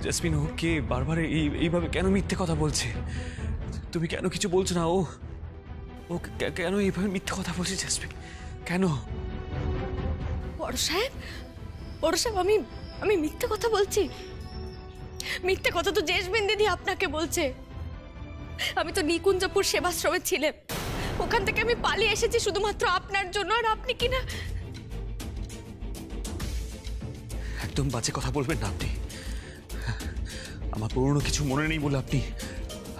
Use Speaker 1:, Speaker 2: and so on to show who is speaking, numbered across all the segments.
Speaker 1: Jasmine, ও কে? বারবার এইভাবে কেন মিথ্যে কথা বলছে? তুমি কেন কিছু বলছো না? ও ও কেন এইভাবে মিথ্যে কথা বলছে জেসমিন? কেন?
Speaker 2: বড় সাহেব, বড় সাহেব, আমি মিথ্যে কথা বলছি? মিথ্যে কথা তো জেসমিন দিদি আপনাকে বলছে। আমি তো নিকুঞ্জপুর সেবাশ্রমে ছিলাম, ওখান থেকে আমি পালিয়ে এসেছি শুধুমাত্র আপনার জন্য। আর আপনি কিনা
Speaker 1: একদম বাজে কথা বলবেন না আপনি। আমার পুরনো কিছু মনে নেই বলে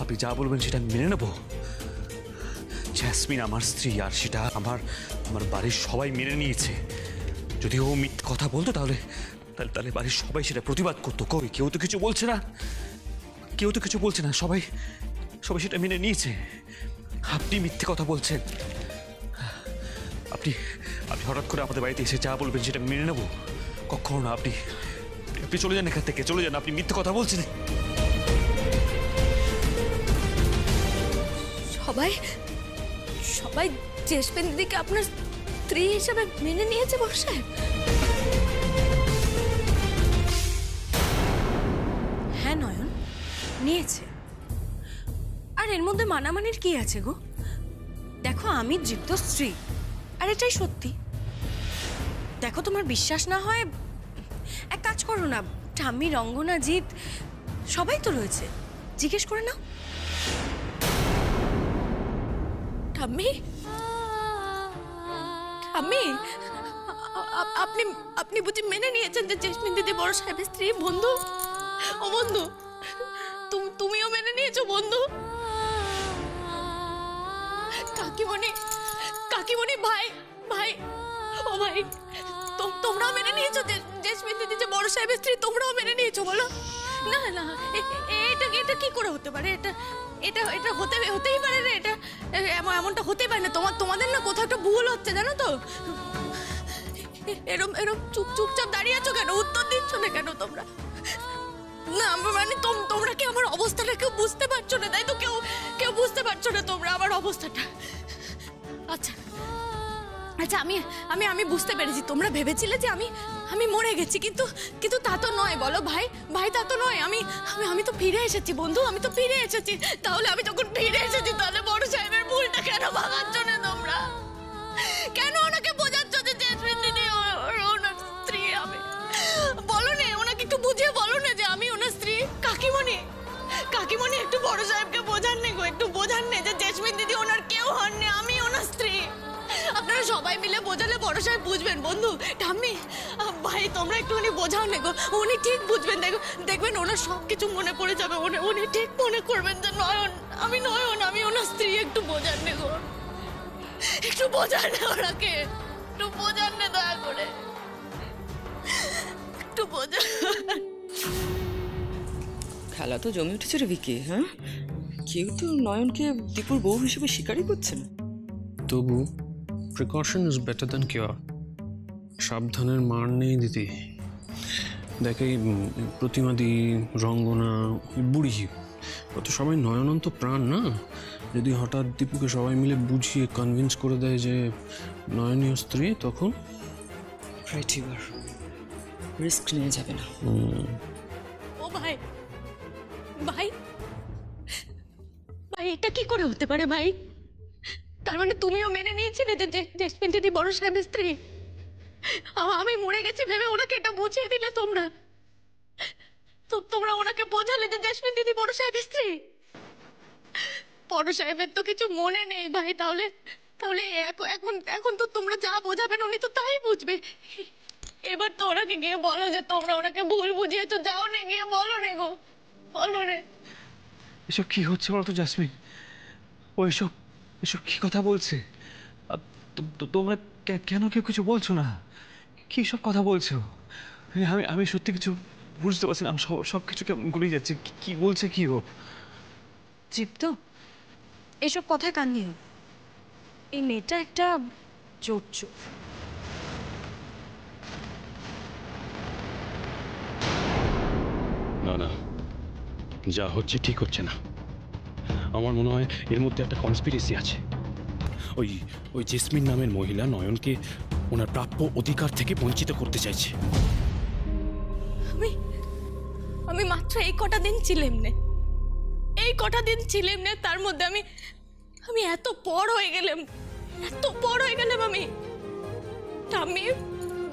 Speaker 1: আপনি যা বলবেন সেটা মেনে নেব। জেসমিন আমার স্ত্রী, আর সেটা আমার বাড়ির সবাই মেনে নিয়েছে। যদি ও মিথ্যে কথা বলতো তাহলে তাহলে বাড়ির সবাই সেটা প্রতিবাদ করতো। কই, কেউ তো কিছু বলছে না, কেউ তো কিছু বলছে না, সবাই সেটা মেনে নিয়েছে। আপনি মিথ্যে কথা বলছেন। আপনি হঠাৎ করে আমাদের বাড়িতে এসে যা বলবেন সেটা মেনে নেব? কখনো না। আপনি চলে যান এখান থেকে, চলে যান। আপনি মিথ্যে কথা বলছেন।
Speaker 2: সবাই জেসমিন দিদিকে আপনার স্ত্রী হিসেবে মেনে নিয়েছে বড় সাহেব?
Speaker 3: হ্যাঁ নয়ন, নিয়েছে। আর এর মধ্যে মানামানির কি আছে গো? দেখো, আমি জীবিত স্ত্রী, আর এটাই সত্যি। দেখো, তোমার বিশ্বাস না হয় এক কাজ করো না, ঠাম্মি, রঙ্গনা, জিৎ সবাই তো রয়েছে, জিজ্ঞেস করে নাও।
Speaker 2: ঠাম্মি, ঠাম্মি, আপনি বুঝি মেনে নিয়েছেন যে জেসমিন দিদি বড় সাহেবের স্ত্রী? বন্ধু, ও বন্ধু, তুমিও মেনে নিয়েছো বন্ধু? কাকিমণি, ভাই, ও ভাই, তোমরাও মেনে নিয়েছো জেসমিন দিদি যে বড় সাহেবের স্ত্রী? তোমরাও মেনে নিয়েছো? বলো না। এটা কি করে হতে পারে? এটা হতেই পারে না। এটা এমনটা হতেই পারে না। তোমাদের না কোথাও একটা ভুল হচ্ছে, জানো তো? এরম চুপচাপ দাঁড়িয়ে আছো কেন? উত্তর দিচ্ছ না কেন তোমরা? না মানে তোমরা কি আমার অবস্থাটা কেউ বুঝতে পারছো না? তাই তো কেউ বুঝতে পারছো না তোমরা আমার অবস্থাটা? আচ্ছা, আমি বুঝতে পেরেছি। তোমরা ভেবেছিলে যে আমি মরে গেছি, কিন্তু তা তো নয়। বলো ভাই, তা তো নয়। আমি তো ফিরে এসেছি বন্ধু, আমি তো ফিরে এসেছি। তাহলে আমি যখন ফিরে এসেছি, তাহলে বড় সাহেবের ভুলটা কেন ভাঙাচ্ছ না তোমরা? কেন ওনাকে বোঝাচ্ছ যে জেসমিন দিদি ওনার স্ত্রী? আমি বলো না, ওনাকে একটু বুঝিয়ে বলো না যে আমি ওনার স্ত্রী। কাকিমণি একটু বড় সাহেবকে বোঝান নে গো, একটু বোঝান নে যে জেসমিন দিদি ওনার কেউ হননি, আমি ওনার স্ত্রী। আপনারা সবাই মিলে বোঝালে বড় সাহেব বুঝবেন। বন্ধু, ঠাম্মি, ভাই, তোমরা একটুখানি বোঝাও না গো, উনি ঠিক বুঝবেন। দেখবেন ওনার সবকিছু মনে পড়ে যাবে। উনি ঠিক মনে করবেন যে নয়ন, আমি ওনার স্ত্রী। একটু বোঝান না গো, একটু বোঝান না ওনাকে, একটু বোঝান না দয়া করে, একটু বোঝান।
Speaker 4: খেলা তো জমে উঠেছে রে ভিকি। হ্যাঁ, কেউ তো নয়নকে দীপুর বউ হিসেবে স্বীকারই করছে না।
Speaker 5: তবু precaution is better than cure. সাবধানের মার নেই দিদি। দেখ, এই প্রতিমাদি, রঙ্গনা, বুড়ি, কত সবাই নয়নন্ত প্রাণ না? যদি হঠাৎ দীপুকে সবাই মিলে বুঝিয়ে কনভিন্স করে দেয় যে নয়নীয় স্ত্রী, তখন
Speaker 4: রাইট, এবার রিস্ক নিয়ে যাবে না।
Speaker 2: ও ভাই, এটা কি করে হতে পারে ভাই? তার মানে তুমিও মেনে নিয়েছিলে যে জেসমিন দিদি বড় সাহেবের স্ত্রী? আমি মরে গেছি ভেবে ওনাকে এটা বুঝিয়ে দিলে তোমরা? তোমরা ওনাকে বোঝালে যে জেসমিন দিদি বড় সাহেবের স্ত্রী? বড় সাহেবের তো কিছু মনে নেই ভাই। তাহলে এখন তো তোমরা যা বোঝাবেন উনি তো তাই বুঝবে। এবার তো ওনাকে গিয়ে বলো যে তোমরা ওনাকে ভুল বুঝিয়েছো। যাও না, গিয়ে বলো রে গো, বলো রে।
Speaker 1: এসব কি হচ্ছে বলো তো জেসমিন? ও এসব কি কথা বলছে? তোমরা কেন কেউ কিছু বলছো না? কি সব কথা বলছো? আমি সত্যি কিছু বুঝতে পারছি না। সবকিছু কেমন গুলিয়ে যাচ্ছে। কি বলছে কি ও?
Speaker 3: জীবিত, এসব কথায় কান নিও। এই মেয়েটা একটা জোচ্চোর।
Speaker 6: না, যা হচ্ছে ঠিক হচ্ছে না। আমার মনে হয় এর মধ্যে একটা কনস্পিরেসি আছে। ওই জেসমিন নামের মহিলা নয়নকে ওনার প্রাপ্য অধিকার থেকে বঞ্চিত করতে চাইছে।
Speaker 2: আমি মাত্র এই কটা দিন ছিলাম না, এই কটা দিন ছিলাম না, তার মধ্যে আমি আমি এত বড় হয়ে গেলাম, এত বড় হয়ে গেলাম আমি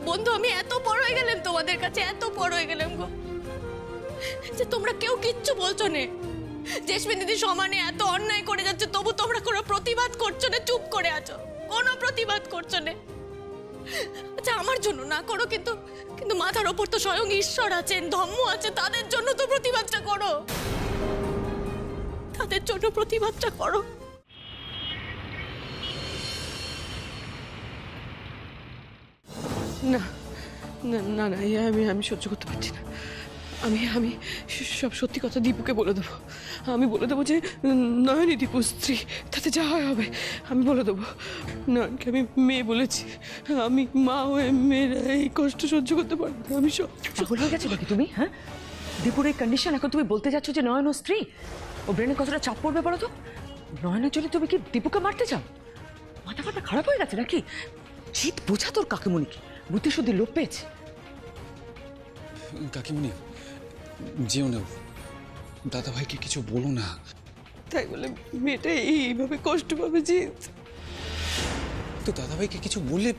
Speaker 2: বন্ধু, আমি এত বড় হয়ে গেলাম তোমাদের কাছে, এত বড় হয়ে গেলাম গো, যে তোমরা কেউ কিচ্ছু বলছো না। জেসমিন দিদি সমানে এত অন্যায় করে যাচ্ছে, তবু তোমরা কোনো প্রতিবাদ করছো না, চুপ করে আছো, কোনো প্রতিবাদ করছো না। আচ্ছা আমার জন্য না করো, কিন্তু কিন্তু মাথার ওপর তো স্বয়ং ঈশ্বর আছেন, ধর্ম আছে, তাদের জন্য তো প্রতিবাদটা করো, তাদের জন্য প্রতিবাদটা করো।
Speaker 7: না না না না, আমি সহ্য করতে পারছি না। আমি সব সত্যি কথা দীপুকে বলে দেবো। আমি বলে দেবো যে নয়নই দীপুর স্ত্রী, তাতে যা হয় হবে। আমি বলে দেবো নয়নকে আমি মেয়ে বলেছি, আমি মা হয়ে মেয়েরা এই কষ্ট সহ্য করতে পারবো না। আমি সব
Speaker 8: ভুল হয়ে গেছে নাকি তুমি? হ্যাঁ, দীপুর এই কন্ডিশন, এখন তুমি বলতে যাচ্ছ যে নয়ন ও স্ত্রী? ও ব্রেনে কতটা চাপ পড়বে বলো তো? নয়নের জন্য তুমি কি দীপুকে মারতে চাও? মাথা ফাটা খারাপ হয়ে গেছে নাকি? জিত বোঝা তোর কাকিমণিকে, বুদ্ধি শুদ্ধি লোপ পেয়েছে।
Speaker 9: কাকিমণি যেও না, দাদাভাইকে কিছু বলো না।
Speaker 7: তাই বলে মেয়েটা এইভাবে কষ্ট পাবে জিত?
Speaker 9: তো দাদাভাইকে কিছু বললে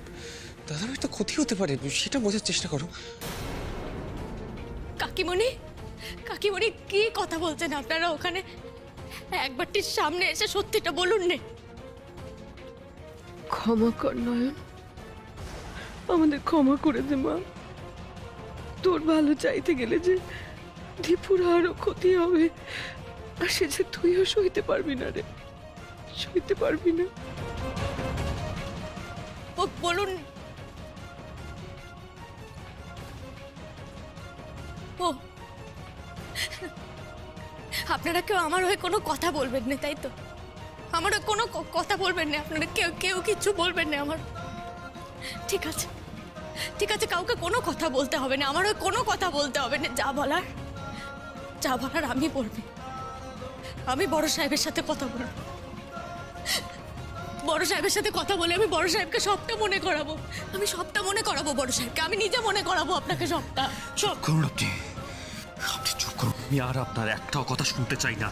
Speaker 9: দাদাভাই তো ক্ষতি হতে পারে, সেটা বোঝার চেষ্টা করো।
Speaker 2: কাকিমণি, কাকিমণি কি কথা বলছেন আপনারা ওখানে? একবারটির সামনে এসে সত্যিটা বলুন নে।
Speaker 7: ক্ষমা কর নয়ন, আমাদের ক্ষমা করে দে মা। তোর ভালো চাইতে গেলে যে দীপুর আরো ক্ষতি হবে, আর সে যে তুইও সইতে পারবি না রে, সইতে পারবি না।
Speaker 2: ও বলুন। ও আপনারা কেউ আমার হয়ে কোনো কথা বলবেন না, তাই তো? আমার হয়ে কোনো কথা বলবেন না আপনারা, কেউ কেউ কিচ্ছু বলবেন না আমার। ঠিক আছে, ঠিক আছে, কাউকে কোনো কথা বলতে হবে না, আমার হয়ে কোনো কথা বলতে হবে না। যা বলার আমি বলবি। আমি বড় সাহেবের সাথে কথা বলবো, বড় সাহেবের সাথে কথা বলে আমি বড় সাহেবকে সবটা মনে করাবো, আমি সবটা মনে করাবো বড় সাহেবকে, আমি নিজে মনে করাবো আপনাকে সবটা। সব
Speaker 1: করুন আপনি, আপনি চুপ করুন। আমি আর আপনার একটাও কথা শুনতে চাই না।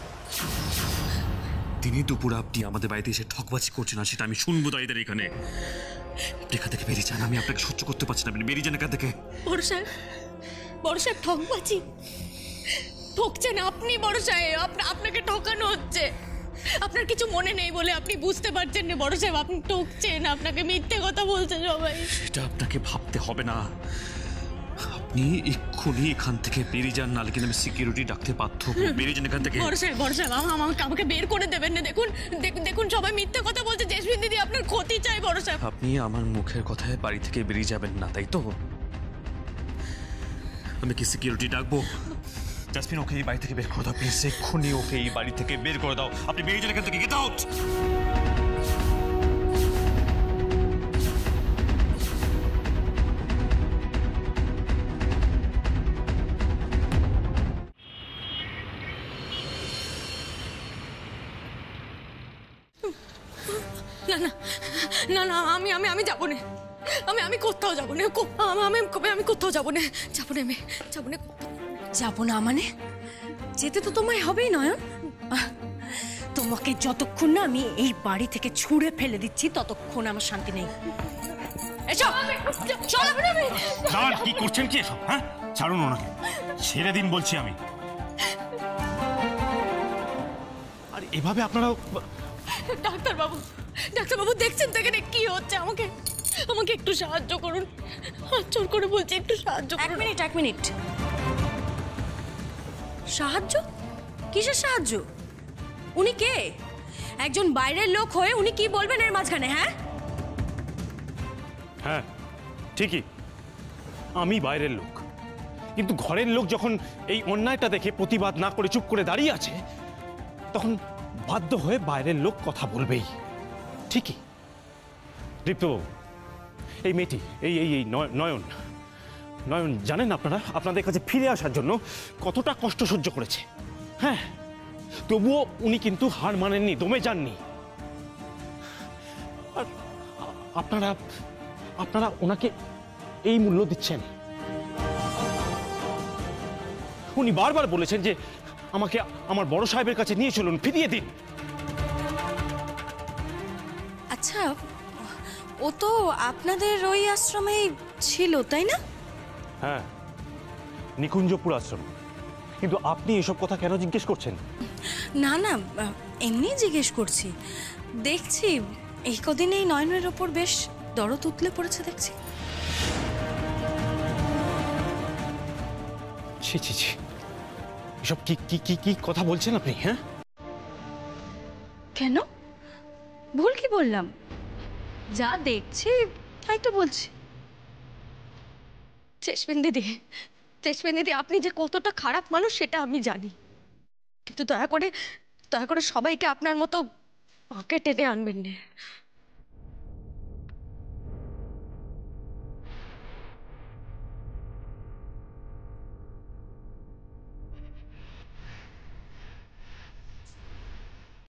Speaker 1: দিনে দুপুরে আপনি আমাদের বাড়িতে এসে ঠকবাজি করছেন, আর সেটা আমি শুনবো দাঁড়িয়ে এখানে। আপনি এখান থেকে বেরিয়ে যান, আমি আপনাকে সহ্য করতে পারছি না। আপনি বেরিয়ে যান এখান থেকে।
Speaker 2: বড় সাহেব ঠকবাজি ঠকছেন আপনি? বড় সাহেব আপনাকে ঠকানো হচ্ছে, আপনার কিছু মনে নেই বলে আপনি বুঝতে পারছেন না বড় সাহেব, আপনি ঠকছেন, আপনাকে মিথ্যে কথা বলছেন সবাই।
Speaker 1: সেটা আপনাকে ভাবতে হবে না, আপনি এক্ষুনি এখান থেকে বেরিয়ে যান, নাহলে কিন্তু আমি সিকিউরিটি ডাকতে বাধ্য হবো। বেরিয়ে যান এখান থেকে।
Speaker 2: বড় সাহেব আমাকে বের করে দেবেন না। দেখুন দেখুন সবাই মিথ্যে কথা বলছে, জেসমিন দিদি আপনার ক্ষতি চাই বড় সাহেব।
Speaker 1: আপনি আমার মুখের কথায় বাড়ি থেকে বেরিয়ে যাবেন না, তাই তো? আমি কি সিকিউরিটি ডাকবো? জাসমিন, ওকে এই বাড়ি থেকে বের করে দাও প্লিজ, এক্ষুনি ওকে এই বাড়ি থেকে বের করে দাও। আপনি বেরিয়ে যান এখান থেকে, গেট আউট।
Speaker 2: না না না না, আমি যাবো না, আমি কোথাও যাবো না, আমি কোথাও যাবো না, যাবো না, যাবো না।
Speaker 3: যাবো না মানে? যেতে তো তোমায় হবেই নয়ন। তোমাকে যতক্ষণ না আমি এই বাড়ি থেকে ছুঁড়ে ফেলে দিচ্ছি ততক্ষণ আমার শান্তি নেই। এসো
Speaker 10: কি করছেন কি এসব? হ্যাঁ, ছাড়ুন ওনাকে, ছেড়ে দিন বলছি আমি। আর এভাবে আপনারা
Speaker 2: ডাক্তারবাবু দেখছেন তো এখানে কি হচ্ছে? আমাকে একটু সাহায্য করুন, হাত জোর করে বলছি, একটু সাহায্য করুন।
Speaker 3: এক মিনিট। সাহায্য? কিসের সাহায্য? উনি কে? একজন বাইরের লোক হয়ে উনি কি বলবেন এর মাঝখানে? হ্যাঁ
Speaker 10: হ্যাঁ ঠিকই, আমি বাইরের লোক, কিন্তু ঘরের লোক যখন এই অন্যায়টা দেখে প্রতিবাদ না করে চুপ করে দাঁড়িয়ে আছে, তখন বাধ্য হয়ে বাইরের লোক কথা বলবেই। ঠিকই দীপ্তবাবু, এই মেয়েটি এই নয়ন জানেন আপনারা আপনাদের কাছে ফিরে আসার জন্য কতটা কষ্ট সহ্য করেছে। হ্যাঁ, তবুও উনি কিন্তু হার মানেননি, দমে যাননি। আর আপনারা ওনাকে এই মূল্য দিচ্ছেন। উনি বারবার বলেছেন যে আমাকে আমার বড় সাহেবের কাছে নিয়ে চলুন, ফিরিয়ে দিন।
Speaker 3: আচ্ছা, ও তো আপনাদের ওই আশ্রমেই ছিল, তাই না?
Speaker 10: হ্যাঁ, নিকুঞ্জপুর আশ্রম। কিন্তু আপনি এসব কথা কেন জিজ্ঞেস করছেন?
Speaker 3: না না, এমনি জিজ্ঞেস করছি। দেখছি এই কদিন এই নয়নের ওপর বেশ দরদ উতলে পড়েছে দেখছি।
Speaker 10: ছি ছি ছি, এসব কি কি কি কি কথা বলছেন আপনি? হ্যাঁ,
Speaker 3: কেন? ভুল কি বললাম? যা দেখছি তাই তো বলছি।
Speaker 2: চেষ্মিন দিদি, আপনি যে কতটা খারাপ মানুষ সেটা আমি জানি, কিন্তু দয়া করে সবাইকে আপনার মতো পকেটে টেনে আনবেন না।